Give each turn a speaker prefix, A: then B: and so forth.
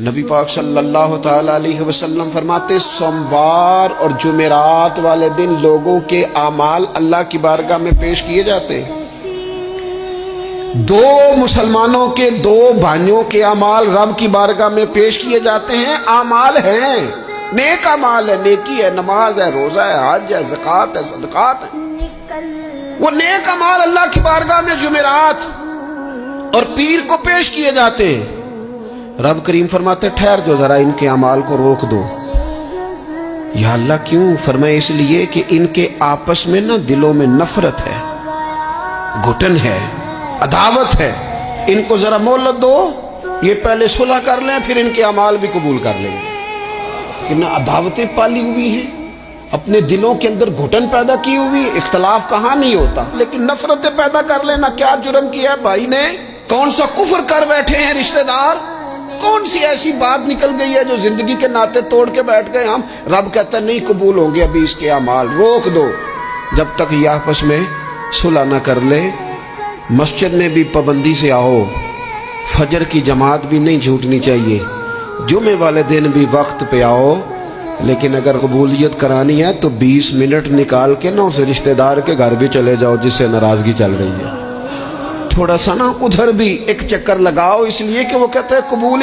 A: نبی پاک صلی اللہ تعالی علیہ وسلم فرماتے سوموار اور جمعرات والے دن لوگوں کے اعمال اللہ کی بارگاہ میں پیش کیے جاتے ہیں۔ دو مسلمانوں کے دو بھائیوں کے اعمال رب کی بارگاہ میں پیش کیے جاتے ہیں۔ اعمال ہیں، نیک اعمال ہے، نیکی ہے، نماز ہے، روزہ ہے، حج ہے، زکوٰۃ ہے، صدقات ہے۔ وہ نیک اعمال اللہ کی بارگاہ میں جمعرات اور پیر کو پیش کیے جاتے ہیں۔ رب کریم فرماتے ٹھہر جو ذرا ان کے اعمال کو روک دو۔ یا اللہ کیوں؟ فرمائے اس لیے کہ ان کے آپس میں نا دلوں میں نفرت ہے، گھٹن ہے، عداوت ہے۔ ان کو ذرا مہلت دو، یہ پہلے صلح کر لیں پھر ان کے اعمال بھی قبول کر لیں گے۔ کہ نہ عداوتیں پالی ہوئی ہیں، اپنے دلوں کے اندر گھٹن پیدا کی ہوئی، اختلاف کہاں نہیں ہوتا، لیکن نفرتیں پیدا کر لینا۔ کیا جرم کیا ہے بھائی نے؟ کون سا کفر کر بیٹھے ہیں رشتہ دار؟ کون سی ایسی بات نکل گئی ہے جو زندگی کے ناطے توڑ کے بیٹھ گئے ہم؟ رب کہتا ہے نہیں قبول ہوں گے ابھی اس کے اعمال، روک دو جب تک یہ آپس میں صلح نہ کر لے۔ مسجد میں بھی پابندی سے آؤ، فجر کی جماعت بھی نہیں چھوٹنی چاہیے، جمعے والے دن بھی وقت پہ آؤ، لیکن اگر قبولیت کرانی ہے تو 20 منٹ نکال کے نا اسے رشتہ دار کے گھر بھی چلے جاؤ جس سے ناراضگی چل رہی ہے۔ تھوڑا سا نا ادھر بھی ایک چکر لگاؤ، اس لیے کہ وہ کہتے ہیں قبول